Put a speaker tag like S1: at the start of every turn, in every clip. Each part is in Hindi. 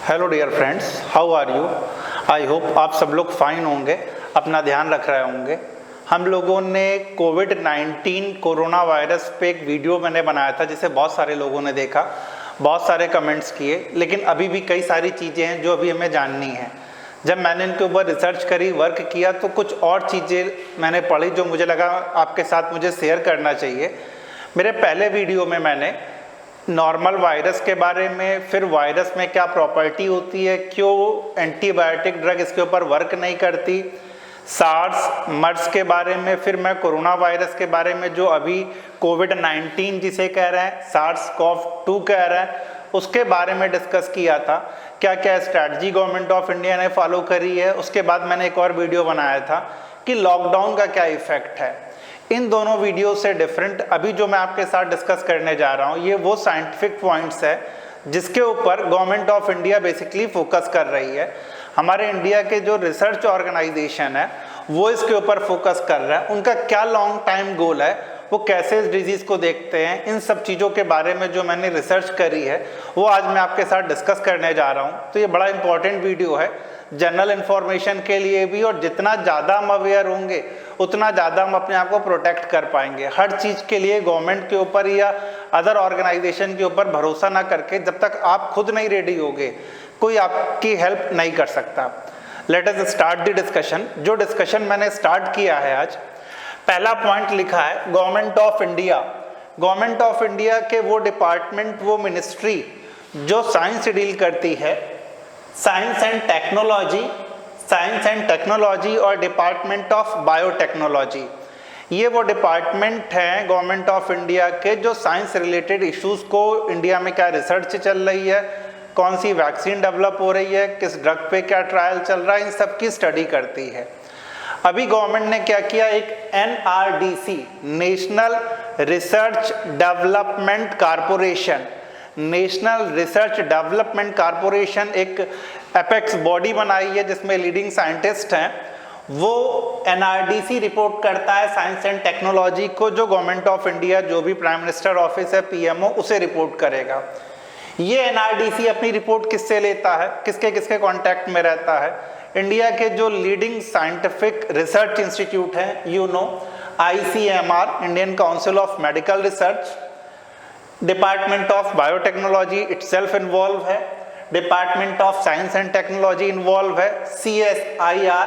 S1: Hello dear friends, how are you. I hope आप सब लोग फाइन होंगे, अपना ध्यान रख रहे होंगे। हम लोगों ने कोविड-19 कोरोना वायरस पे एक वीडियो मैंने बनाया था जिसे बहुत सारे लोगों ने देखा, बहुत सारे कमेंट्स किए, लेकिन अभी भी कई सारी चीज़ें हैं जो अभी हमें जाननी है। जब मैंने इनके ऊपर रिसर्च करी, वर्क किया, तो कुछ और चीज़ें मैंने पढ़ी जो मुझे लगा आपके साथ मुझे शेयर करना चाहिए। मेरे पहले वीडियो में मैंने नॉर्मल वायरस के बारे में, फिर वायरस में क्या प्रॉपर्टी होती है, क्यों एंटीबायोटिक ड्रग इसके ऊपर वर्क नहीं करती, सार्स मर्स के बारे में, फिर मैं कोरोना वायरस के बारे में जो अभी कोविड-19 जिसे कह रहे हैं, SARS-CoV-2 कह रहे हैं, उसके बारे में डिस्कस किया था। क्या क्या स्ट्रैटेजी गवर्नमेंट ऑफ इंडिया ने फॉलो करी है। उसके बाद मैंने एक और वीडियो बनाया था कि लॉकडाउन का क्या इफेक्ट है। इन दोनों वीडियो से डिफरेंट अभी जो मैं आपके साथ डिस्कस करने जा रहा हूँ, ये वो साइंटिफिक पॉइंट्स है जिसके ऊपर government of India basically focus कर रही है। हमारे इंडिया के जो रिसर्च ऑर्गेनाइजेशन है वो इसके ऊपर फोकस कर रहा है। उनका क्या लॉन्ग टाइम गोल है, वो कैसे इस डिजीज़ को देखते हैं, इन सब चीज़ों के बारे में जो मैंने रिसर्च करी है वो आज मैं आपके साथ डिस्कस करने जा रहा हूँ। तो ये बड़ा इंपॉर्टेंट वीडियो है जनरल इन्फॉर्मेशन के लिए भी, और जितना ज़्यादा हम अवेयर होंगे उतना ज़्यादा हम अपने आप को प्रोटेक्ट कर पाएंगे। हर चीज़ के लिए गवर्नमेंट के ऊपर या अदर ऑर्गेनाइजेशन के ऊपर भरोसा ना करके, जब तक आप खुद नहीं रेडी होगे कोई आपकी हेल्प नहीं कर सकता। Let us start the discussion. जो डिस्कशन मैंने स्टार्ट किया है आज, पहला पॉइंट लिखा है government of India. Government of India के वो डिपार्टमेंट, वो मिनिस्ट्री जो साइंस से डील करती है, साइंस एंड टेक्नोलॉजी और डिपार्टमेंट ऑफ बायोटेक्नोलॉजी, ये वो डिपार्टमेंट हैं गवर्नमेंट ऑफ इंडिया के जो साइंस रिलेटेड इश्यूज को, इंडिया में क्या रिसर्च चल रही है, कौन सी वैक्सीन डेवलप हो रही है, किस ड्रग पे क्या ट्रायल चल रहा है, इन सब की स्टडी करती है। अभी गवर्नमेंट ने क्या किया, एक NRDC, national research development corporation, national research development corporation एक एपेक्स बॉडी बनाई है जिसमें लीडिंग साइंटिस्ट हैं। वो NRDC रिपोर्ट करता है साइंस एंड टेक्नोलॉजी को, जो गवर्नमेंट ऑफ इंडिया, जो भी प्राइम मिनिस्टर ऑफिस है, PMO, उसे रिपोर्ट करेगा। ये NRDC अपनी रिपोर्ट किससे लेता है, किसके किसके कॉन्टैक्ट में रहता है। इंडिया के जो लीडिंग साइंटिफिक रिसर्च इंस्टीट्यूट हैं, ICMR, Indian council of medical research, department of biotechnology itself involve है, department of science and technology involve है, CSIR,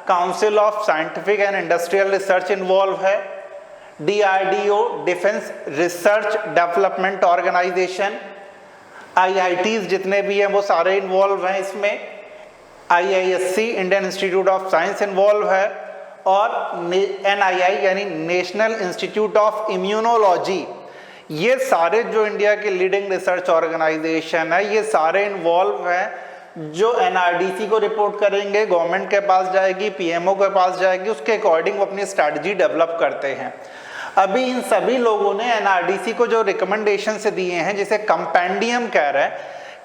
S1: council of scientific and industrial research involve है, DRDO, defence research development organisation, IITs जितने भी हैं वो सारे इन्वॉल्व हैं इसमें, IISc, Indian institute of science involve है, और NII यानी नेशनल इंस्टीट्यूट ऑफ इम्यूनोलॉजी। ये सारे जो इंडिया के लीडिंग रिसर्च ऑर्गेनाइजेशन है, ये सारे इन्वॉल्व हैं जो NRDC को रिपोर्ट करेंगे, गवर्नमेंट के पास जाएगी, PMO के पास जाएगी, उसके अकॉर्डिंग वो अपनी स्ट्रैटेजी डेवलप करते हैं। अभी इन सभी लोगों ने NRDC को जो रिकमेंडेशन से दिए हैं, जिसे कंपेंडियम कह रहे हैं,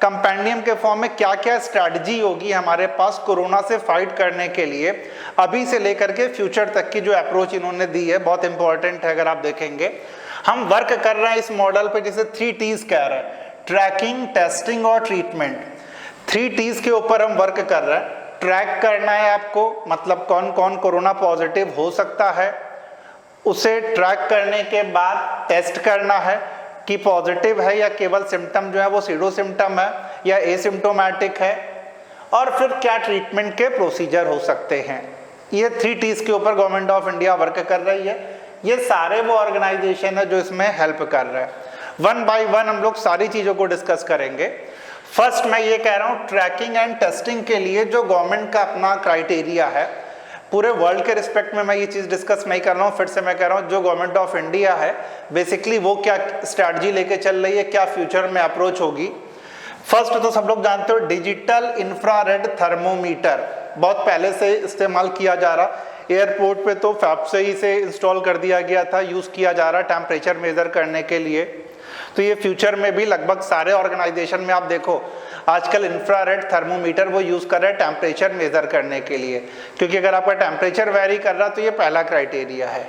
S1: कंपेंडियम के फॉर्म में क्या क्या स्ट्रैटेजी होगी हमारे पास कोरोना से फाइट करने के लिए, अभी से लेकर के फ्यूचर तक की जो अप्रोच इन्होंने दी है बहुत इंपॉर्टेंट है। अगर आप देखेंगे, हम वर्क कर रहे हैं इस मॉडल पे जिसे 3 T's कह रहे हैं, ट्रैकिंग, टेस्टिंग और ट्रीटमेंट। 3 T's के ऊपर हम वर्क कर रहे हैं। ट्रैक करना है आपको, मतलब कौन कौन कोरोना पॉजिटिव हो सकता है, उसे ट्रैक करने के बाद टेस्ट करना है कि पॉजिटिव है या केवल सिम्टम जो है वो सीडो सिम्टम है या एसिम्टोमेटिक है, और फिर क्या ट्रीटमेंट के प्रोसीजर हो सकते हैं। ये 3 T's के ऊपर गवर्नमेंट ऑफ इंडिया वर्क कर रही है। ये सारे वो ऑर्गेनाइजेशन है जो इसमें हेल्प कर रहे हैं। वन बाय वन हम लोग सारी चीज़ों को डिस्कस करेंगे। फर्स्ट मैं ये कह रहा हूँ, ट्रैकिंग एंड टेस्टिंग के लिए जो गवर्नमेंट का अपना क्राइटेरिया है, पूरे वर्ल्ड के रिस्पेक्ट में मैं ये चीज़ डिस्कस नहीं कर रहा हूँ, फिर से मैं कह रहा हूँ जो गवर्नमेंट ऑफ इंडिया है बेसिकली वो क्या स्ट्रैटेजी लेके चल रही है, क्या फ्यूचर में अप्रोच होगी। फर्स्ट तो सब लोग जानते हो, डिजिटल इंफ्रारेड थर्मोमीटर बहुत पहले से इस्तेमाल किया जा रहा, एयरपोर्ट पे तो फैब से ही से इंस्टॉल कर दिया गया था, यूज़ किया जा रहा टेम्परेचर मेज़र करने के लिए। तो ये फ्यूचर में भी लगभग सारे ऑर्गेनाइजेशन में आप देखो आजकल इंफ्रारेड थर्मोमीटर वो यूज़ कर रहे हैं टेम्परेचर मेज़र करने के लिए, क्योंकि अगर आपका टेम्परेचर वेरी कर रहा तो ये पहला क्राइटेरिया है।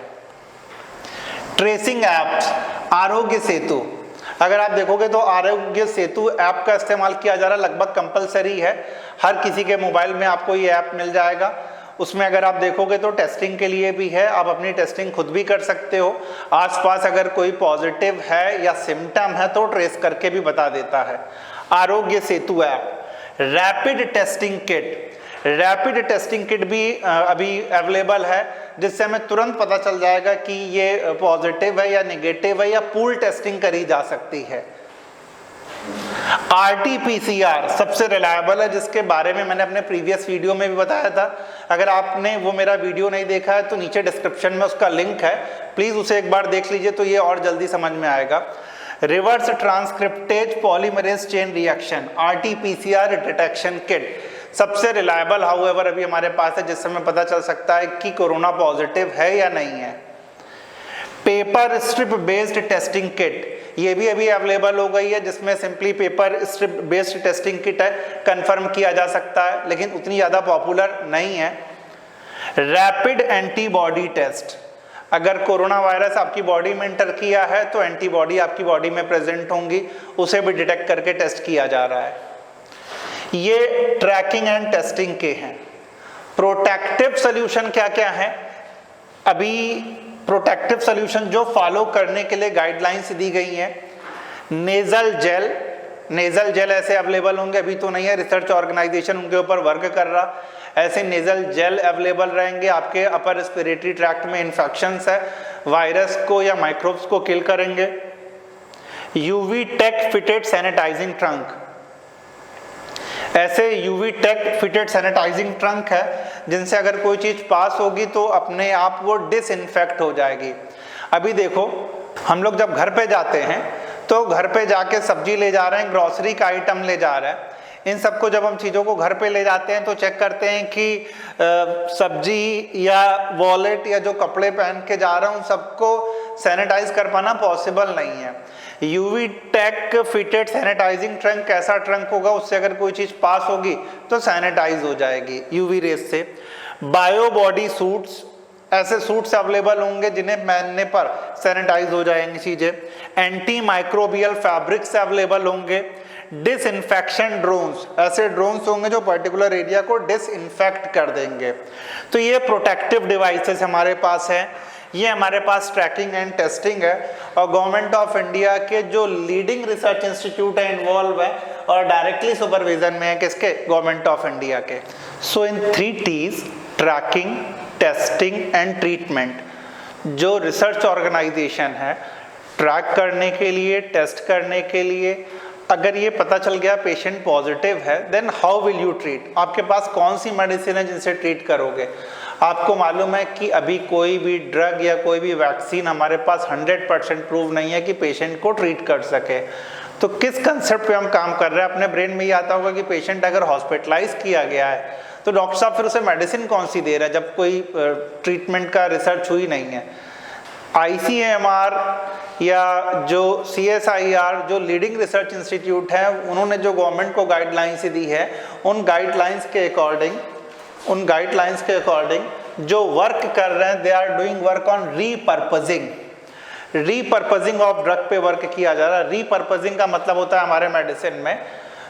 S1: ट्रेसिंग ऐप्स, आरोग्य सेतु, अगर आप देखोगे तो आरोग्य सेतु ऐप का इस्तेमाल किया जा रहा है, लगभग कंपलसरी है, हर किसी के मोबाइल में आपको ये ऐप मिल जाएगा। उसमें अगर आप देखोगे तो टेस्टिंग के लिए भी है, आप अपनी टेस्टिंग खुद भी कर सकते हो। आसपास अगर कोई पॉजिटिव है या सिम्टम है तो ट्रेस करके भी बता देता है। Aarogya Setu app. Rapid testing kit, rapid testing kit भी अभी अवेलेबल है, जिससे हमें तुरंत पता चल जाएगा कि ये पॉजिटिव है या नेगेटिव है, या पूल टेस्टिंग करी जा सकती है। RT-PCR सबसे रिलायबल है, जिसके बारे में मैंने अपने प्रीवियस वीडियो में भी बताया था। अगर आपने वो मेरा वीडियो नहीं देखा है तो नीचे डिस्क्रिप्शन में उसका लिंक है, प्लीज उसे एक बार देख लीजिए तो ये और जल्दी समझ में आएगा। Reverse transcriptase polymerase chain reaction, RT-PCR detection kit सबसे रिलायबल हाउएवर अभी हमारे पास है, जिससे हमें पता चल सकता है कि कोरोना पॉजिटिव है या नहीं है। Paper strip based testing kit, ये भी अभी अवेलेबल हो गई है, जिसमें simply paper strip based testing kit है, कंफर्म किया जा सकता है, लेकिन उतनी ज़्यादा पॉपुलर नहीं है। रैपिड एंटीबॉडी टेस्ट, अगर कोरोना वायरस आपकी बॉडी में एंटर किया है तो एंटीबॉडी आपकी बॉडी में प्रेजेंट होंगी, उसे भी डिटेक्ट करके टेस्ट किया जा रहा है। ये ट्रैकिंग एंड टेस्टिंग के हैं। प्रोटेक्टिव सोल्यूशन क्या क्या है? अभी प्रोटेक्टिव सोल्यूशन जो फॉलो करने के लिए गाइडलाइंस दी गई हैं, नेजल जेल, नेजल जेल ऐसे अवेलेबल होंगे, अभी तो नहीं है, रिसर्च ऑर्गेनाइजेशन उनके ऊपर वर्क कर रहा, ऐसे नेजल जेल अवेलेबल रहेंगे। आपके अपर रेस्पिरेटरी ट्रैक्ट में इन्फेक्शंस है, वायरस को या माइक्रोब्स को किल करेंगे। UV tech fitted sanitising trunk, ऐसे UV tech fitted sanitising trunk है, जिनसे अगर कोई चीज पास होगी तो अपने आप वो डिसइंफेक्ट हो जाएगी। अभी देखो, हम लोग जब घर पे जाते हैं तो घर पे जाके सब्जी ले जा रहे हैं, ग्रोसरी का आइटम ले जा रहे हैं, इन सबको जब हम चीज़ों को घर पे ले जाते हैं तो चेक करते हैं कि सब्जी या वॉलेट या जो कपड़े पहन के जा रहा हूँ सबको सैनिटाइज कर पाना पॉसिबल नहीं है। UV tech fitted sanitising trunk कैसा ट्रंक होगा, उससे अगर कोई चीज़ पास होगी तो सैनिटाइज हो जाएगी यूवी रेस से। बायो बॉडी सूट्स, ऐसे सूट्स अवेलेबल होंगे जिन्हें पहनने पर सैनिटाइज हो जाएंगी चीज़ें। एंटी माइक्रोबियल फैब्रिक्स अवेलेबल होंगे। डिसइंफेक्शन ड्रोन्स, ऐसे ड्रोन्स होंगे जो पर्टिकुलर एरिया को डिसइंफेक्ट कर देंगे। तो ये प्रोटेक्टिव डिवाइसेस हमारे पास हैं, ये हमारे पास ट्रैकिंग एंड टेस्टिंग है, और गवर्नमेंट ऑफ इंडिया के जो लीडिंग रिसर्च इंस्टीट्यूट है इन्वॉल्व है और डायरेक्टली सुपरविजन में है किसके? गवर्नमेंट ऑफ इंडिया के। So in 3 T's, tracking, testing and treatment, जो रिसर्च ऑर्गेनाइजेशन है ट्रैक करने के लिए, टेस्ट करने के लिए, अगर ये पता चल गया पेशेंट पॉजिटिव है, then how will you treat, आपके पास कौन सी मेडिसिन है जिनसे ट्रीट करोगे। आपको मालूम है कि अभी कोई भी ड्रग या कोई भी वैक्सीन हमारे पास 100% प्रूव नहीं है कि पेशेंट को ट्रीट कर सके। तो किस कंसेप्ट पे हम काम कर रहे हैं? अपने ब्रेन में ये आता होगा कि पेशेंट अगर हॉस्पिटलाइज किया गया है तो डॉक्टर साहब फिर उसे मेडिसिन कौन सी दे रहा है जब कोई ट्रीटमेंट का रिसर्च हुई नहीं है। ICMR या जो CSIR जो लीडिंग रिसर्च इंस्टीट्यूट है, उन्होंने जो गवर्नमेंट को गाइडलाइंस दी है, उन गाइडलाइंस के अकॉर्डिंग जो वर्क कर रहे हैं, they are doing work on repurposing of drug पे वर्क किया जा रहा है। रीपर्पजिंग का मतलब होता है हमारे मेडिसिन में,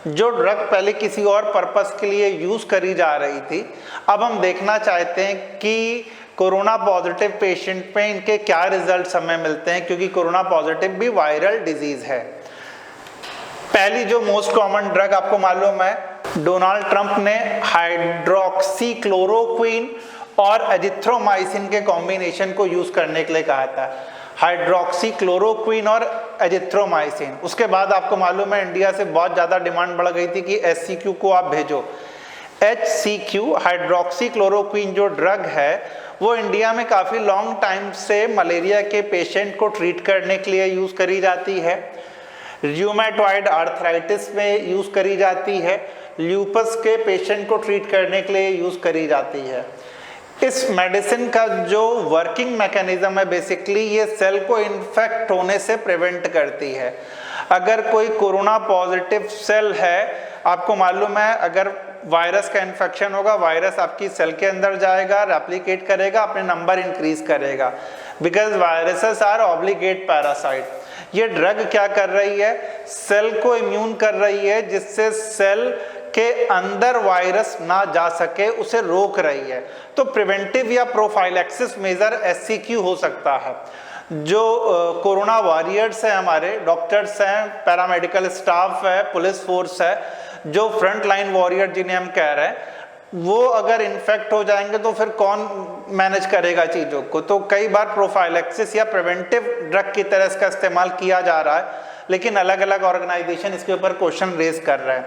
S1: जो ड्रग पहले किसी और पर्पस के लिए यूज करी जा रही थी, अब हम देखना चाहते हैं कि कोरोना पॉजिटिव पेशेंट पे इनके क्या रिजल्ट्स हमें मिलते हैं, क्योंकि कोरोना पॉजिटिव भी वायरल डिजीज है। पहली जो मोस्ट कॉमन ड्रग आपको मालूम है, डोनाल्ड ट्रंप ने हाइड्रोक्सीक्लोरोक्विन और एजिथ्रोमाइसिन के कॉम्बिनेशन को यूज करने के लिए कहा था। हाइड्रोक्सीक्लोरोक्विन और एजिथ्रोमाइसिन। उसके बाद आपको मालूम है इंडिया से बहुत ज़्यादा डिमांड बढ़ गई थी कि HCQ को आप भेजो। HCQ हाइड्रोक्सीक्लोरोक्विन जो ड्रग है वो इंडिया में काफ़ी लॉन्ग टाइम से मलेरिया के पेशेंट को ट्रीट करने के लिए यूज़ करी जाती है, र्यूमेटॉइड आर्थराइटिस में यूज़ करी जाती है, ल्यूपस के पेशेंट को ट्रीट करने के लिए यूज़ करी जाती है। इस मेडिसिन का जो वर्किंग मैकेनिज्म है, बेसिकली ये सेल को इन्फेक्ट होने से प्रिवेंट करती है। अगर कोई कोरोना पॉजिटिव सेल है, आपको मालूम है अगर वायरस का इन्फेक्शन होगा, वायरस आपकी सेल के अंदर जाएगा, रेप्लिकेट करेगा, अपने नंबर इंक्रीज करेगा, because viruses are obligate parasite. ये ड्रग क्या कर रही है, सेल को इम्यून कर रही है, जिससे सेल के अंदर वायरस ना जा सके उसे रोक रही है। तो प्रिवेंटिव या प्रोफाइलैक्सिस मेजर SCQ हो सकता है। जो कोरोना वॉरियर्स हैं, हमारे डॉक्टर्स हैं, पैरामेडिकल स्टाफ है, पुलिस फोर्स है, जो फ्रंट लाइन वॉरियर जिन्हें हम कह रहे हैं, वो अगर इन्फेक्ट हो जाएंगे तो फिर कौन मैनेज करेगा चीज़ों को। तो कई बार प्रोफाइलैक्सिस या प्रिवेंटिव ड्रग की तरह इसका इस्तेमाल किया जा रहा है, लेकिन अलग अलग ऑर्गेनाइजेशन इसके ऊपर क्वेश्चन रेज कर रहे हैं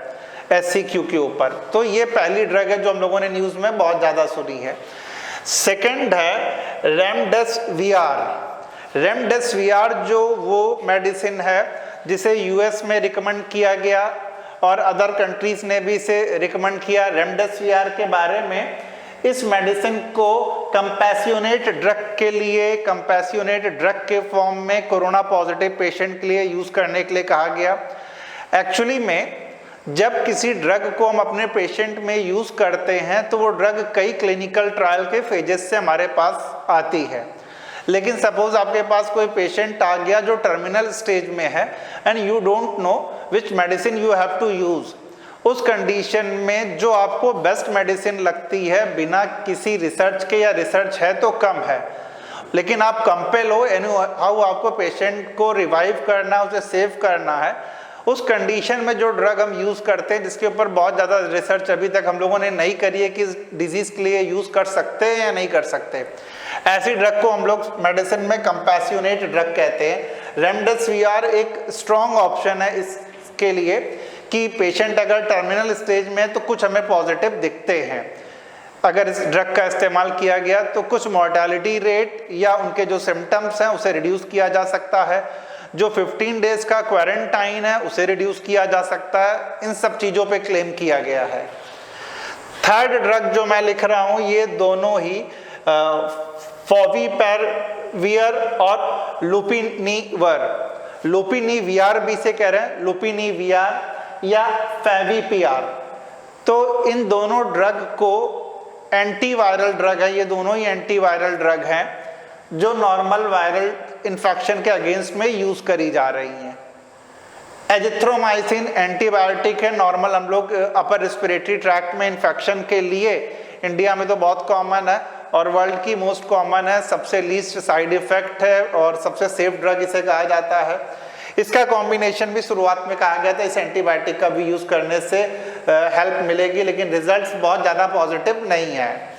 S1: SCQ के ऊपर। तो ये पहली ड्रग है जो हम लोगों ने न्यूज़ में बहुत ज़्यादा सुनी है। सेकेंड है रेमडेसिविर, जो वो मेडिसिन है जिसे US में रिकमेंड किया गया और अदर कंट्रीज ने भी इसे रिकमेंड किया। रेमडेसिविर के बारे में, इस मेडिसिन को कंपैसियोनेट ड्रग के लिए, कंपैसियोनेट ड्रग के फॉर्म में कोरोना पॉजिटिव पेशेंट के लिए यूज करने के लिए कहा गया। एक्चुअली में जब किसी ड्रग को हम अपने पेशेंट में यूज करते हैं तो वो ड्रग कई क्लिनिकल ट्रायल के फेजेस से हमारे पास आती है। लेकिन सपोज आपके पास कोई पेशेंट आ गया जो टर्मिनल स्टेज में है and you don't know which medicine you have to use, उस कंडीशन में जो आपको बेस्ट मेडिसिन लगती है बिना किसी रिसर्च के, या रिसर्च है तो कम है, लेकिन आप कंपेल हो एनी हाउ आपको पेशेंट को रिवाइव करना है, उसे सेव करना है, उस कंडीशन में जो ड्रग हम यूज करते हैं, जिसके ऊपर बहुत ज़्यादा रिसर्च अभी तक हम लोगों ने नहीं करी है कि इस डिजीज के लिए यूज कर सकते हैं या नहीं कर सकते, ऐसी ड्रग को हम लोग मेडिसिन में कंपैसियोनेट ड्रग कहते हैं। रेमडेसिविर एक स्ट्रॉन्ग ऑप्शन है इसके लिए कि पेशेंट अगर टर्मिनल स्टेज में है तो कुछ हमें पॉजिटिव दिखते हैं, अगर इस ड्रग का इस्तेमाल किया गया तो कुछ मॉर्टेलिटी रेट या उनके जो सिम्टम्स हैं उसे रिड्यूस किया जा सकता है, जो 15 डेज का क्वारंटाइन है उसे रिड्यूस किया जा सकता है। इन सब चीज़ों पे क्लेम किया गया है। थर्ड ड्रग जो मैं लिख रहा हूँ, ये दोनों ही फॉविपिराविर और लुपिनिविर भी से कह रहे हैं, लुपिनिविर या फेविपिराविर। तो इन दोनों ड्रग को एंटीवायरल ड्रग है, ये दोनों ही एंटीवायरल ड्रग हैं जो नॉर्मल वायरल इन्फेक्शन के अगेंस्ट में यूज करी जा रही हैं। एजिथ्रोमाइसिन एंटीबायोटिक है, नॉर्मल हम लोग अपर रेस्पिरेटरी ट्रैक्ट में इन्फेक्शन के लिए, इंडिया में तो बहुत कॉमन है और वर्ल्ड की मोस्ट कॉमन है, सबसे लीस्ट साइड इफेक्ट है और सबसे सेफ ड्रग इसे कहा जाता है। इसका कॉम्बिनेशन भी शुरुआत में कहा गया था, इस एंटीबायोटिक का भी यूज करने से हेल्प मिलेगी, लेकिन रिजल्ट्स बहुत ज़्यादा पॉजिटिव नहीं है।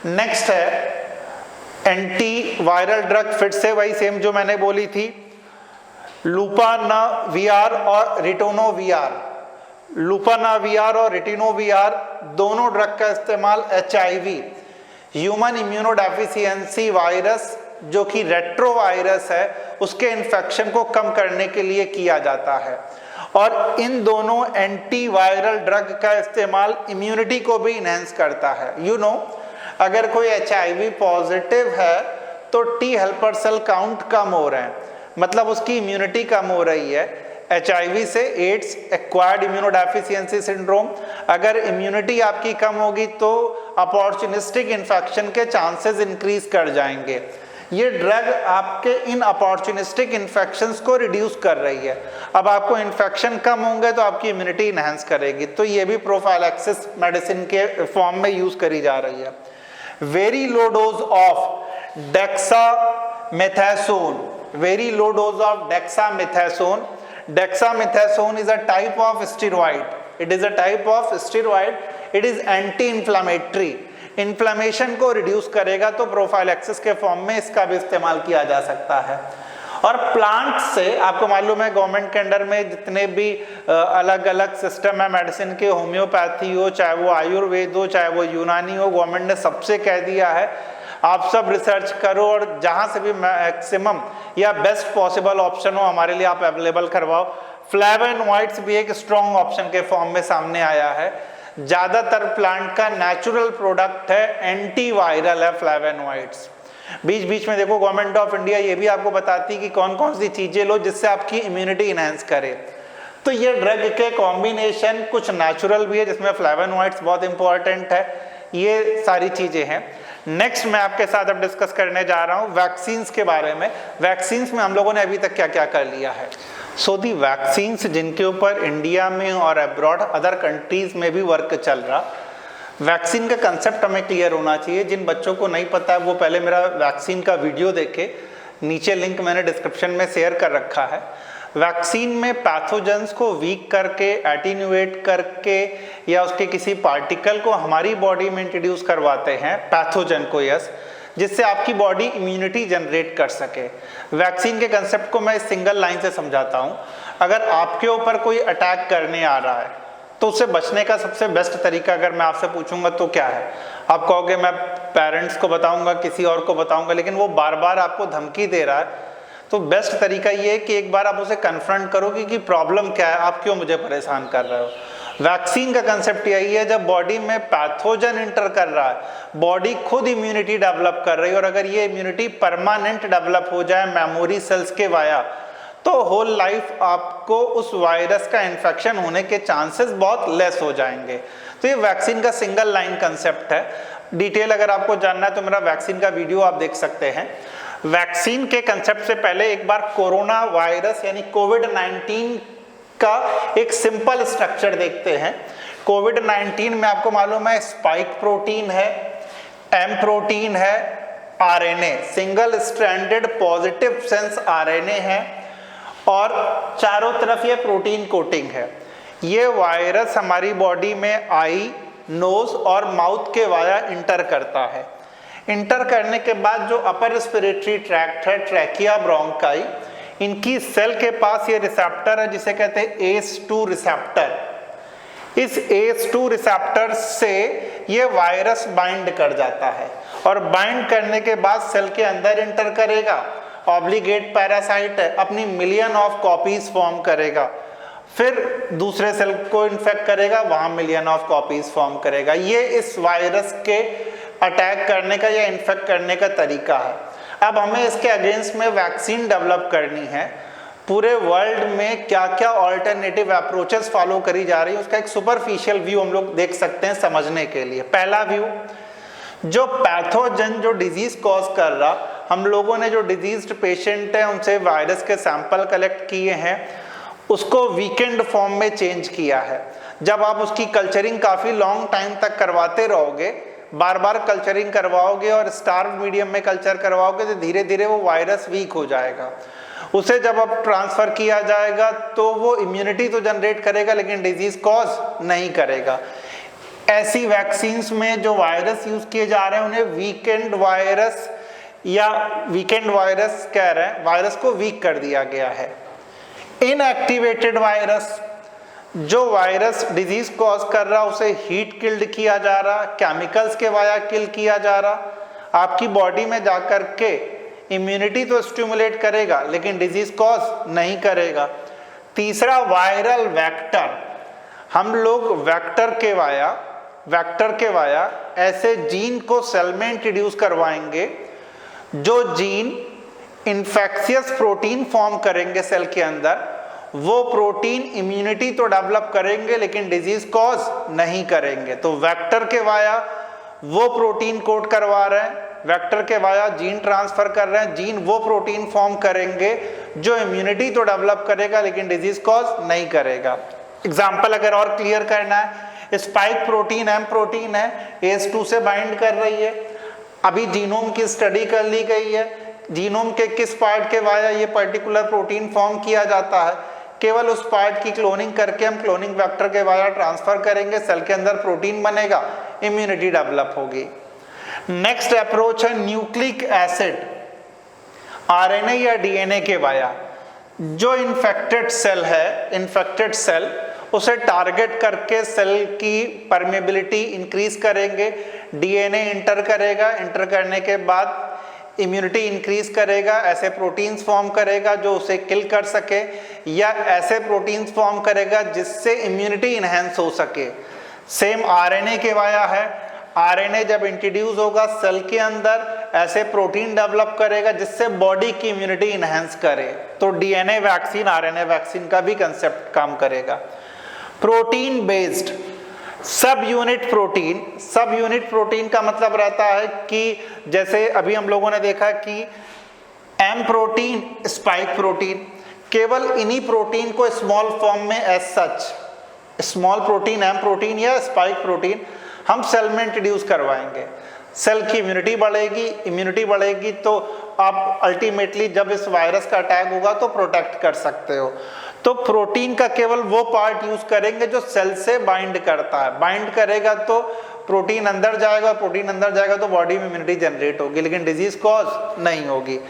S1: नेक्स्ट है एंटीवायरल ड्रग, फिर से वही सेम जो मैंने बोली थी, लुपानाविर और रिटोनोविर। लुपानाविर और रिटोनोविर दोनों ड्रग का इस्तेमाल HIV, ह्यूमन इम्यूनोडेफिशिएंसी वायरस जो कि रेट्रोवायरस है, उसके इन्फेक्शन को कम करने के लिए किया जाता है। और इन दोनों एंटीवायरल ड्रग का इस्तेमाल इम्यूनिटी को भी इनहेंस करता है। यू नो, अगर कोई HIV पॉजिटिव है तो T हेल्पर सेल काउंट कम हो रहे हैं, मतलब उसकी इम्यूनिटी कम हो रही है। HIV से एड्स, एक्वायर्ड इम्यूनोडेफिशिएंसी सिंड्रोम, अगर इम्यूनिटी आपकी कम होगी तो अपॉर्चुनिस्टिक इन्फेक्शन के चांसेस इंक्रीज कर जाएंगे। ये ड्रग आपके इन अपॉर्चुनिस्टिक इन्फेक्शंस को रिड्यूस कर रही है। अब आपको इन्फेक्शन कम होंगे तो आपकी इम्यूनिटी इनहेंस करेगी, तो ये भी प्रोफाइलैक्सिस मेडिसिन के फॉर्म में यूज करी जा रही है। Very low dose of dexamethasone, very low dose of dexamethasone. Dexamethasone is a type of steroid. It is a type of steroid. It is anti-inflammatory. Inflammation को रिड्यूस करेगा, तो प्रोफाइलैक्सिस के फॉर्म में इसका भी इस्तेमाल किया जा सकता है। और प्लांट से आपको मालूम है गवर्नमेंट के अंडर में जितने भी अलग अलग सिस्टम है मेडिसिन के, होम्योपैथी हो, चाहे वो आयुर्वेद हो, चाहे वो यूनानी हो, गवर्नमेंट ने सबसे कह दिया है आप सब रिसर्च करो और जहाँ से भी मैक्सिमम या बेस्ट पॉसिबल ऑप्शन हो हमारे लिए आप अवेलेबल करवाओ। फ्लेवोनॉइड्स भी एक स्ट्रॉन्ग ऑप्शन के फॉर्म में सामने आया है। ज़्यादातर प्लांट का नेचुरल प्रोडक्ट है, एंटीवायरल है फ्लेवोनॉइड्स। बीच बीच में देखो गवर्नमेंट ऑफ इंडिया ये भी आपको बताती है कि कौन कौन सी चीज़ें लो जिससे आपकी इम्यूनिटी इनहेंस करे। तो ये ड्रग के कॉम्बिनेशन कुछ नेचुरल भी है जिसमें फ्लेवोनॉइड्स बहुत इंपॉर्टेंट है, ये सारी चीज़ें हैं। नेक्स्ट मैं आपके साथ अब डिस्कस करने जा रहा हूँ वैक्सीन्स के बारे में। वैक्सीन्स में हम लोगों ने अभी तक क्या क्या कर लिया है। सो दी वैक्सीन्स जिनके ऊपर इंडिया में और अब्रॉड अदर कंट्रीज में भी वर्क चल रहा, वैक्सीन का कंसेप्ट हमें क्लियर होना चाहिए। जिन बच्चों को नहीं पता है वो पहले मेरा वैक्सीन का वीडियो देखे, नीचे लिंक मैंने डिस्क्रिप्शन में शेयर कर रखा है। वैक्सीन में पैथोजेंस को वीक करके, एटीन्यूएट करके या उसके किसी पार्टिकल को हमारी बॉडी में इंट्रोड्यूस करवाते हैं, पैथोजन को, यस, जिससे आपकी बॉडी इम्यूनिटी जनरेट कर सके। वैक्सीन के कंसेप्ट को मैं सिंगल लाइन से समझाता हूँ। अगर आपके ऊपर कोई अटैक करने आ रहा है तो उससे बचने का सबसे बेस्ट तरीका अगर मैं आपसे पूछूंगा तो क्या है? आप कहोगे मैं पेरेंट्स को बताऊंगा, किसी और को बताऊंगा, लेकिन वो बार बार आपको धमकी दे रहा है, तो बेस्ट तरीका ये है कि एक बार आप उसे कन्फ्रंट करोगे कि प्रॉब्लम क्या है, आप क्यों मुझे परेशान कर रहे हो। वैक्सीन का कंसेप्ट यही है, जब बॉडी में पैथोजन इंटर कर रहा है, बॉडी खुद इम्यूनिटी डेवलप कर रही है, और अगर ये इम्यूनिटी परमानेंट डेवलप हो जाए मेमोरी सेल्स के वाया, तो होल लाइफ आपको उस वायरस का इन्फेक्शन होने के चांसेस बहुत लेस हो जाएंगे। तो ये वैक्सीन का सिंगल लाइन कंसेप्ट है। डिटेल अगर आपको जानना है तो मेरा वैक्सीन का वीडियो आप देख सकते हैं। वैक्सीन के कंसेप्ट से पहले एक बार कोरोना वायरस यानी कोविड-19 का एक सिंपल स्ट्रक्चर देखते हैं। कोविड-19 में आपको मालूम है स्पाइक प्रोटीन है, एम प्रोटीन है, RNA, single stranded positive sense RNA है, और चारों तरफ ये प्रोटीन कोटिंग है। ये वायरस हमारी बॉडी में आई, नोज और माउथ के वाया इंटर करता है। इंटर करने के बाद जो अपर रेस्पिरेटरी ट्रैक्ट है, ट्रैकिया, ब्रोंकाई, इनकी सेल के पास ये रिसेप्टर है जिसे कहते हैं ACE2 रिसेप्टर। इस ACE2 रिसेप्टर से ये वायरस बाइंड कर जाता है, और बाइंड करने के बाद सेल के अंदर इंटर करेगा। ऑब्लिगेट पैरासाइट है, अपनी मिलियन ऑफ कॉपीज फॉर्म करेगा, फिर दूसरे सेल को इन्फेक्ट करेगा, वहां मिलियन ऑफ कॉपीज फॉर्म करेगा। ये इस वायरस के अटैक करने का या इन्फेक्ट करने का तरीका है। अब हमें इसके अगेंस्ट में वैक्सीन डेवलप करनी है। पूरे वर्ल्ड में क्या क्या ऑल्टरनेटिव अप्रोचेस फॉलो करी जा रही है, उसका एक सुपरफिशियल व्यू हम लोग देख सकते हैं समझने के लिए। पहला व्यू, जो पैथोजन जो डिजीज कॉज कर रहा, हम लोगों ने जो डिजीज्ड पेशेंट है उनसे वायरस के सैंपल कलेक्ट किए हैं, उसको वीकेंड फॉर्म में चेंज किया है। जब आप उसकी कल्चरिंग काफ़ी लॉन्ग टाइम तक करवाते रहोगे, बार बार कल्चरिंग करवाओगे और स्टार्व मीडियम में कल्चर करवाओगे, तो धीरे धीरे वो वायरस वीक हो जाएगा। उसे जब अब ट्रांसफ़र किया जाएगा तो वो इम्यूनिटी तो जनरेट करेगा लेकिन डिजीज कॉज नहीं करेगा। ऐसी वैक्सीन्स में जो वायरस यूज़ किए जा रहे हैं उन्हें वीकेंड वायरस या वीकेंड वायरस कह रहे हैं, वायरस को वीक कर दिया गया है। इनएक्टिवेटेड वायरस, जो वायरस डिजीज कॉज कर रहा उसे हीट किल्ड किया जा रहा, केमिकल्स के वाया किल किया जा रहा। आपकी बॉडी में जाकर के इम्यूनिटी तो स्टिमुलेट करेगा लेकिन डिजीज कॉज नहीं करेगा। तीसरा, वायरल वेक्टर, हम लोग वेक्टर के वाया ऐसे जीन को सेल में इंट्रोड्यूस करवाएंगे जो जीन इन्फेक्शियस प्रोटीन फॉर्म करेंगे सेल के अंदर। वो प्रोटीन इम्यूनिटी तो डेवलप करेंगे लेकिन डिजीज कॉज नहीं करेंगे। तो वेक्टर के वाया वो प्रोटीन कोड करवा रहे हैं, वेक्टर के वाया जीन ट्रांसफर कर रहे हैं, जीन वो प्रोटीन फॉर्म करेंगे जो इम्यूनिटी तो डेवलप करेगा लेकिन डिजीज कॉज नहीं करेगा। एग्जाम्पल अगर और क्लियर करना है, स्पाइक प्रोटीन एम प्रोटीन है, ACE2 से बाइंड कर रही है। अभी जीनोम की स्टडी कर ली गई है, जीनोम के किस पार्ट के वाया ये पर्टिकुलर प्रोटीन फॉर्म किया जाता है, केवल उस पार्ट की क्लोनिंग करके हम क्लोनिंग वेक्टर के वाया ट्रांसफर करेंगे, सेल के अंदर प्रोटीन बनेगा, इम्यूनिटी डेवलप होगी। नेक्स्ट अप्रोच है न्यूक्लिक एसिड, आरएनए या डीएनए के वाया। जो इन्फेक्टेड सेल है, इन्फेक्टेड सेल, उसे टारगेट करके सेल की परमेबिलिटी इंक्रीज करेंगे, डीएनए इंटर करेगा, इंटर करने के बाद इम्यूनिटी इंक्रीज करेगा, ऐसे प्रोटीन्स फॉर्म करेगा जो उसे किल कर सके, या ऐसे प्रोटीन्स फॉर्म करेगा जिससे इम्यूनिटी इन्हेंस हो सके। सेम आरएनए के वाया है, आरएनए जब इंट्रोड्यूस होगा सेल के अंदर ऐसे प्रोटीन डेवलप करेगा जिससे बॉडी की इम्यूनिटी इन्हेंस करे। तो डीएनए वैक्सीन, आरएनए वैक्सीन का भी कंसेप्ट काम करेगा। प्रोटीन बेस्ड, सब यूनिट प्रोटीन का मतलब रहता है कि जैसे अभी हम लोगों ने देखा कि एम प्रोटीन, स्पाइक प्रोटीन, केवल इन्हीं प्रोटीन को स्मॉल फॉर्म में as such small protein, M protein या स्पाइक प्रोटीन हम सेल में इंट्रोड्यूस करवाएंगे। सेल की इम्यूनिटी बढ़ेगी तो आप अल्टीमेटली जब इस वायरस का अटैक होगा तो प्रोटेक्ट कर सकते हो। तो प्रोटीन का केवल वो पार्ट यूज करेंगे जो सेल से बाइंड करता है, बाइंड करेगा तो प्रोटीन अंदर जाएगा, और प्रोटीन अंदर जाएगा तो बॉडी में इम्यूनिटी जनरेट होगी, लेकिन डिजीज कॉज नहीं होगी।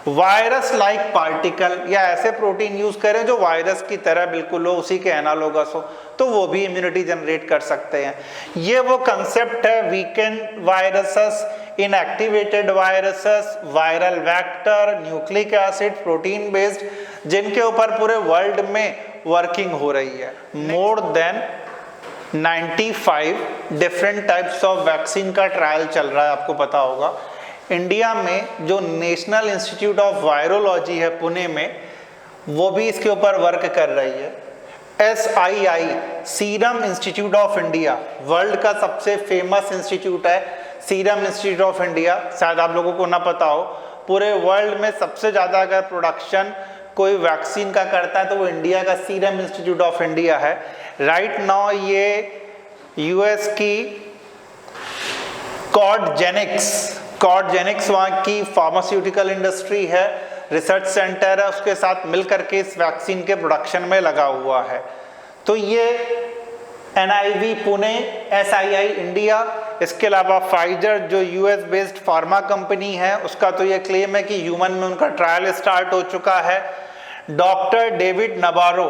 S1: वायरस लाइक पार्टिकल या ऐसे प्रोटीन यूज करें जो वायरस की तरह बिल्कुल हो, उसी के एनालोगस हो, तो वो भी इम्यूनिटी जनरेट कर सकते हैं। ये वो कंसेप्ट है weekend viruses, inactivated viruses, viral vector, nucleic acid, protein based, जिनके ऊपर पूरे वर्ल्ड में वर्किंग हो रही है। More than 95 different types of vaccine का ट्रायल चल रहा है, आपको पता होगा। इंडिया में जो नेशनल इंस्टीट्यूट ऑफ वायरोलॉजी है पुणे में, वो भी इसके ऊपर वर्क कर रही है। SII, serum institute of India, world का सबसे फेमस इंस्टीट्यूट है सीरम इंस्टीट्यूट ऑफ इंडिया। शायद आप लोगों को ना पता हो, पूरे वर्ल्ड में सबसे ज़्यादा अगर प्रोडक्शन कोई वैक्सीन का करता है तो वो इंडिया का सीरम इंस्टीट्यूट ऑफ इंडिया है। राइट नाउ ये US की कॉर्डजेनिक्स वहाँ की फार्मास्यूटिकल इंडस्ट्री है, रिसर्च सेंटर है, उसके साथ मिलकर के इस वैक्सीन के प्रोडक्शन में लगा हुआ है। तो ये NIV पुणे, SII इंडिया, इसके अलावा फाइजर जो US बेस्ड फार्मा कंपनी है, उसका तो ये क्लेम है कि ह्यूमन में उनका ट्रायल स्टार्ट हो चुका है। डॉक्टर डेविड नबारो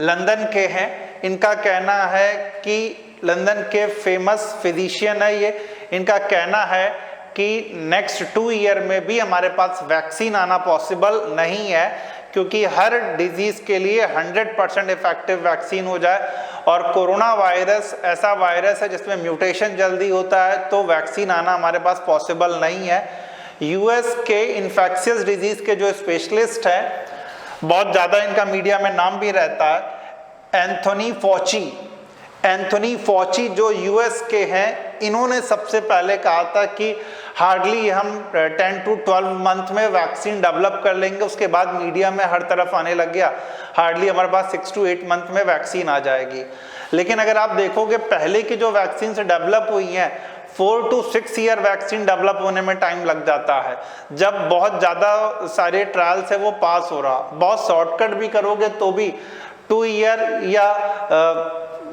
S1: लंदन के हैं, इनका कहना है कि लंदन के फेमस फिजिशियन है ये, इनका कहना है कि नेक्स्ट 2 ईयर में भी हमारे पास वैक्सीन आना पॉसिबल नहीं है, क्योंकि हर डिजीज के लिए 100% इफेक्टिव वैक्सीन हो जाए। और कोरोना वायरस ऐसा वायरस है जिसमें म्यूटेशन जल्दी होता है, तो वैक्सीन आना हमारे पास पॉसिबल नहीं है। US के इन्फेक्शियस डिजीज के जो स्पेशलिस्ट हैं, बहुत ज़्यादा इनका मीडिया में नाम भी रहता है, एंथोनी फॉची जो US के हैं, इन्होंने सबसे पहले कहा था कि हार्डली हम 10 to 12 मंथ में वैक्सीन डेवलप कर लेंगे। उसके बाद मीडिया में हर तरफ आने लग गया, हार्डली हमारे पास 6 to 8 मंथ में वैक्सीन आ जाएगी। लेकिन अगर आप देखोगे पहले की जो वैक्सीन से डेवलप हुई हैं, 4 to 6 ईयर वैक्सीन डेवलप होने में टाइम लग जाता है। जब बहुत ज़्यादा सारे ट्रायल्स है वो पास हो रहा, बहुत शॉर्टकट भी करोगे तो भी 2 ईयर या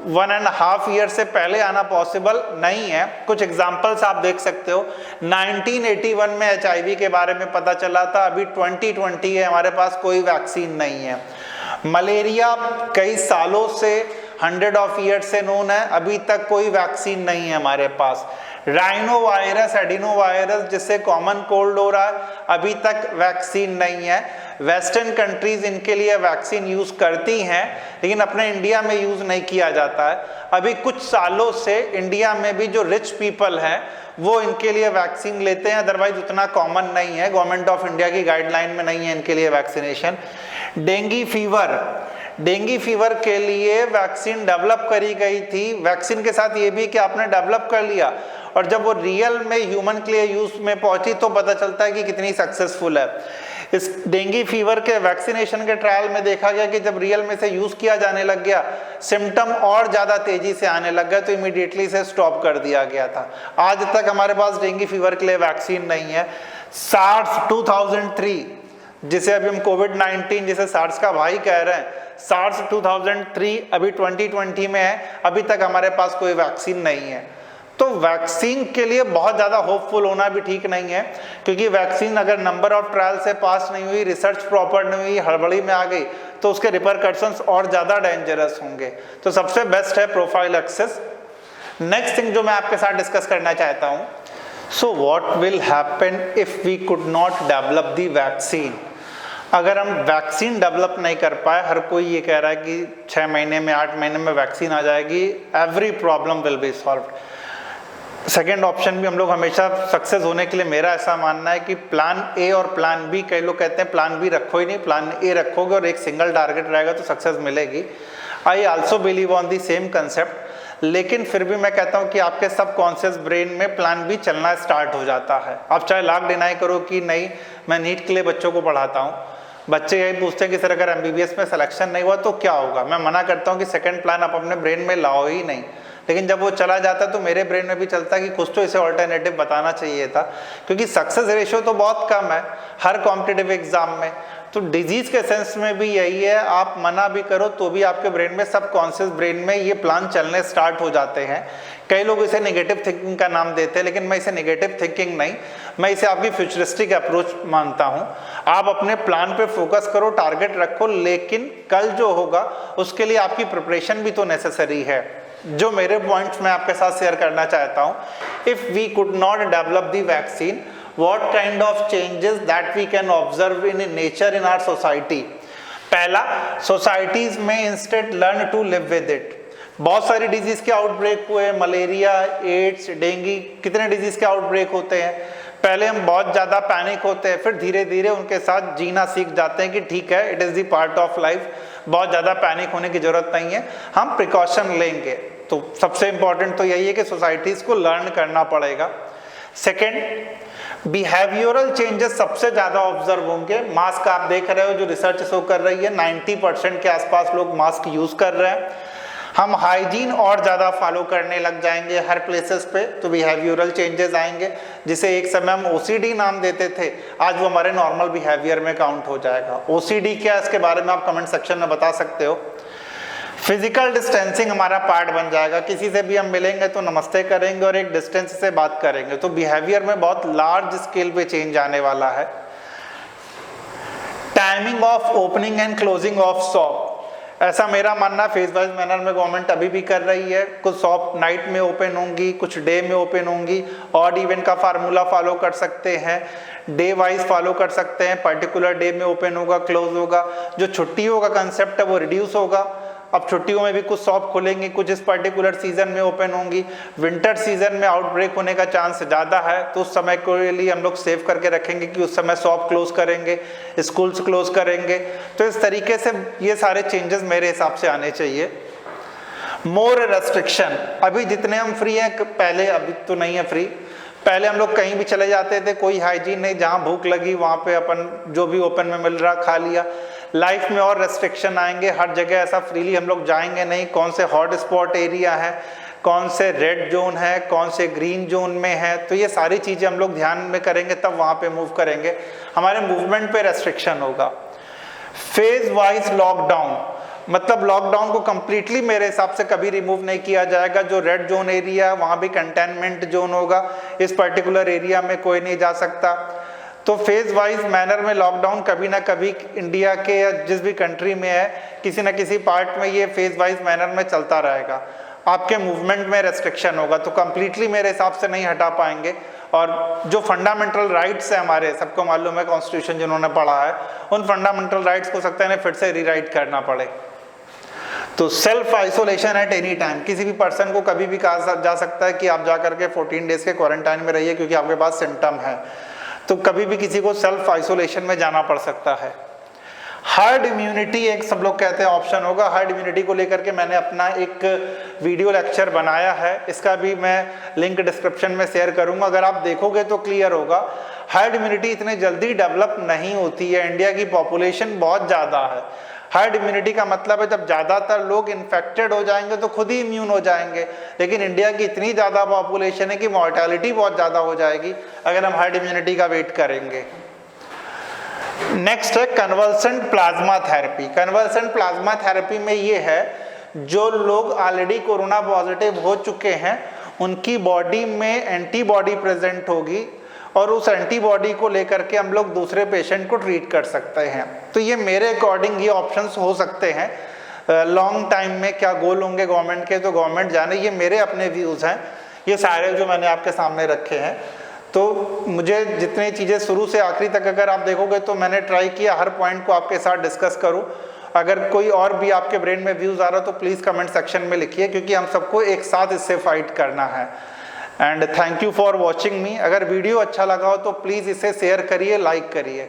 S1: 1.5 ईयर से पहले आना पॉसिबल नहीं है। कुछ एग्जांपल्स आप देख सकते हो। 1981 में HIV के बारे में पता चला था, अभी 2020 है, हमारे पास कोई वैक्सीन नहीं है। मलेरिया कई सालों से 100 ऑफ ईयर से नोन है, अभी तक कोई वैक्सीन नहीं है हमारे पास। राइनो वायरस, एडिनो वायरस जिससे कॉमन कोल्ड हो रहा है, अभी तक वैक्सीन नहीं है। वेस्टर्न कंट्रीज इनके लिए वैक्सीन यूज करती हैं, लेकिन अपने इंडिया में यूज नहीं किया जाता है। अभी कुछ सालों से इंडिया में भी जो रिच पीपल हैं वो इनके लिए वैक्सीन लेते हैं, अदरवाइज उतना कॉमन नहीं है, गवर्नमेंट ऑफ इंडिया की गाइडलाइन में नहीं है इनके लिए वैक्सीनेशन। डेंगू फीवर के लिए वैक्सीन डेवलप करी गई थी। वैक्सीन के साथ ये भी कि आपने डेवलप कर लिया और जब वो रियल में ह्यूमन के लिए यूज में पहुंची तो पता चलता है कि कितनी सक्सेसफुल है। इस डेंगू फीवर के वैक्सीनेशन के ट्रायल में देखा गया कि जब रियल में से यूज किया जाने लग गया, सिम्टम और ज्यादा तेजी से आने लग गए, तो इमीडिएटली से स्टॉप कर दिया गया था। आज तक हमारे पास डेंगू फीवर के लिए वैक्सीन नहीं है। सार्स 2003, जिसे अभी हम कोविड-19 जिसे सार्स का भाई कह रहे हैं, सार्स 2003 अभी 2020 में है, अभी तक हमारे पास कोई वैक्सीन नहीं है। तो वैक्सीन के लिए बहुत ज़्यादा होपफुल होना भी ठीक नहीं है, क्योंकि वैक्सीन अगर नंबर ऑफ ट्रायल से पास नहीं हुई, रिसर्च प्रॉपर नहीं हुई, हड़बड़ी में आ गई, तो उसके रिपरकशंस और ज़्यादा डेंजरस होंगे। तो सबसे बेस्ट है प्रोफाइलैक्सिस। नेक्स्ट थिंग जो मैं आपके साथ डिस्कस करना चाहता हूँ, so what will happen if we could not develop the vaccine. अगर हम वैक्सीन डेवलप नहीं कर पाए, हर कोई ये कह रहा है कि 6 महीने में 8 महीने में वैक्सीन आ जाएगी, every problem will be solved. Second option भी हम लोग हमेशा सक्सेस होने के लिए, मेरा ऐसा मानना है कि प्लान ए और प्लान बी, कई लोग कहते हैं प्लान बी रखो ही नहीं, प्लान ए रखोगे और एक सिंगल टारगेट रहेगा तो सक्सेस मिलेगी। I also believe on the same concept, लेकिन फिर भी मैं कहता हूँ कि आपके सबकॉन्शियस ब्रेन में प्लान बी चलना स्टार्ट हो जाता है। आप चाहे लाख डिनाई करो कि नहीं मैं नीट के लिए बच्चों को पढ़ाता हूँ, बच्चे यही पूछते हैं कि सर अगर MBBS में सिलेक्शन नहीं हुआ तो क्या होगा। मैं मना करता हूँ कि सेकंड प्लान आप अपने ब्रेन में लाओ ही नहीं, लेकिन जब वो चला जाता है तो मेरे ब्रेन में भी चलता है कि कुछ तो इसे ऑल्टरनेटिव बताना चाहिए था, क्योंकि सक्सेस रेशियो तो बहुत कम है हर कॉम्पिटिटिव एग्जाम में। तो डिजीज के सेंस में भी यही है, आप मना भी करो तो भी आपके ब्रेन में, सबकॉन्शियस ब्रेन में ये प्लान चलने स्टार्ट हो जाते हैं। कई लोग इसे नेगेटिव थिंकिंग का नाम देते हैं, लेकिन मैं इसे नेगेटिव थिंकिंग नहीं, मैं इसे आपकी फ्यूचरिस्टिक अप्रोच मानता हूँ। आप अपने प्लान पे फोकस करो, टारगेट रखो, लेकिन कल जो होगा उसके लिए आपकी प्रिपरेशन भी तो नेसेसरी है। जो मेरे पॉइंट्स मैं आपके साथ शेयर करना चाहता हूँ, if we could not develop the vaccine, what kind of changes that we can observe in nature in our society? पहला, सोसाइटीज में instead learn to live with it. बहुत सारी डिजीज के आउटब्रेक हुए, मलेरिया, एड्स, डेंगू, कितने डिजीज के आउटब्रेक होते हैं। पहले हम बहुत ज्यादा पैनिक होते हैं, फिर धीरे धीरे उनके साथ जीना सीख जाते हैं कि ठीक है, it is the part of life, बहुत ज्यादा पैनिक होने की जरूरत नहीं है, हम प्रिकॉशन लेंगे। तो सबसे इंपॉर्टेंट तो यही है कि सोसाइटीज को लर्न करना पड़ेगा। सेकेंड, बिहेवियरल चेंजेस सबसे ज्यादा ऑब्जर्व होंगे। मास्क आप देख रहे हो, जो रिसर्च शो कर रही है 90% के आसपास लोग मास्क यूज कर रहे हैं। हम हाइजीन और ज्यादा फॉलो करने लग जाएंगे हर प्लेसेस पे, तो बिहेवियरल चेंजेस आएंगे। जिसे एक समय हम OCD नाम देते थे, आज वो हमारे नॉर्मल बिहेवियर में काउंट हो जाएगा। OCD क्या है, इसके बारे में आप कमेंट सेक्शन में बता सकते हो। फिजिकल डिस्टेंसिंग हमारा पार्ट बन जाएगा, किसी से भी हम मिलेंगे तो नमस्ते करेंगे और एक डिस्टेंस से बात करेंगे। तो बिहेवियर में बहुत लार्ज स्केल पे चेंज आने वाला है। Timing of opening and closing of shop, ऐसा मेरा मानना फेज वाइज मैनर में गवर्नमेंट अभी भी कर रही है। कुछ शॉप नाइट में ओपन होंगी, कुछ डे में ओपन होंगी। ऑड इवन का फार्मूला फॉलो कर सकते हैं, डे वाइज फॉलो कर सकते हैं, पर्टिकुलर डे में ओपन होगा, क्लोज होगा। जो छुट्टियों का कंसेप्ट है वो रिड्यूस होगा। अब छुट्टियों में भी कुछ शॉप खुलेंगी, कुछ इस पर्टिकुलर सीजन में ओपन होंगी। विंटर सीजन में आउटब्रेक होने का चांस ज़्यादा है, तो उस समय के लिए हम लोग सेव करके रखेंगे कि उस समय शॉप क्लोज करेंगे, स्कूल्स क्लोज करेंगे। तो इस तरीके से ये सारे चेंजेस मेरे हिसाब से आने चाहिए। मोर रेस्ट्रिक्शन, अभी जितने हम फ्री हैं पहले अभी तो नहीं है फ्री। पहले हम लोग कहीं भी चले जाते थे, कोई हाइजीन नहीं, जहाँ भूख लगी वहाँ पे अपन जो भी ओपन में मिल रहा खा लिया। लाइफ में और रेस्ट्रिक्शन आएंगे, हर जगह ऐसा फ्रीली हम लोग जाएंगे नहीं। कौन से हॉट स्पॉट एरिया है, कौन से रेड जोन है, कौन से ग्रीन जोन में है, तो ये सारी चीज़ें हम लोग ध्यान में करेंगे, तब वहाँ पे मूव करेंगे। हमारे मूवमेंट पे रेस्ट्रिक्शन होगा। फेज वाइज लॉकडाउन, मतलब लॉकडाउन को कंप्लीटली मेरे हिसाब से कभी रिमूव नहीं किया जाएगा। जो रेड जोन एरिया है वहाँ भी कंटेनमेंट जोन होगा, इस पर्टिकुलर एरिया में कोई नहीं जा सकता। तो फेज वाइज मैनर में लॉकडाउन कभी ना कभी इंडिया के या जिस भी कंट्री में है, किसी ना किसी पार्ट में ये फेज वाइज मैनर में चलता रहेगा। आपके मूवमेंट में रेस्ट्रिक्शन होगा, तो कंप्लीटली मेरे हिसाब से नहीं हटा पाएंगे। और जो फंडामेंटल राइट्स है हमारे, सबको मालूम है कॉन्स्टिट्यूशन जिन्होंने पढ़ा है, उन फंडामेंटल राइट्स को सकता है फिर से रीराइट करना पड़े। तो self isolation at any time, किसी भी पर्सन को कभी भी कहा जा सकता है कि आप जा करके 14 डेज के क्वारंटाइन में रहिए क्योंकि आपके पास सिम्टम है। तो कभी भी किसी को सेल्फ आइसोलेशन में जाना पड़ सकता है। हर्ड इम्यूनिटी एक सब लोग कहते हैं ऑप्शन होगा। हर्ड इम्यूनिटी को लेकर के मैंने अपना एक वीडियो लेक्चर बनाया है, इसका भी मैं लिंक डिस्क्रिप्शन में शेयर करूंगा, अगर आप देखोगे तो क्लियर होगा। हर्ड इम्यूनिटी इतने जल्दी डेवलप नहीं होती है, इंडिया की पॉपुलेशन बहुत ज़्यादा है। हर्ड इम्यूनिटी का मतलब है जब ज़्यादातर लोग इन्फेक्टेड हो जाएंगे तो खुद ही इम्यून हो जाएंगे, लेकिन इंडिया की इतनी ज़्यादा पॉपुलेशन है कि मॉर्टेलिटी बहुत ज़्यादा हो जाएगी अगर हम हर्ड इम्यूनिटी का वेट करेंगे। नेक्स्ट है convulsant plasma therapy. Convulsant plasma therapy में ये है, जो लोग ऑलरेडी कोरोना पॉजिटिव हो चुके हैं उनकी बॉडी में एंटीबॉडी प्रेजेंट होगी और उस एंटीबॉडी को लेकर के हम लोग दूसरे पेशेंट को ट्रीट कर सकते हैं। तो ये मेरे अकॉर्डिंग ये ऑप्शंस हो सकते हैं। लॉन्ग टाइम में क्या गोल होंगे गवर्नमेंट के, तो गवर्नमेंट जाने, ये मेरे अपने व्यूज़ हैं, ये सारे जो मैंने आपके सामने रखे हैं। तो मुझे जितनी चीज़ें शुरू से आखिरी तक अगर आप देखोगे तो मैंने ट्राई किया हर पॉइंट को आपके साथ डिस्कस करूं। अगर कोई और भी आपके ब्रेन में व्यूज़ आ रहा तो प्लीज़ कमेंट सेक्शन में लिखिए, क्योंकि हम सबको एक साथ इससे फाइट करना है। And thank you for watching मी। अगर वीडियो अच्छा लगा हो तो प्लीज़ इसे शेयर करिए, लाइक करिए।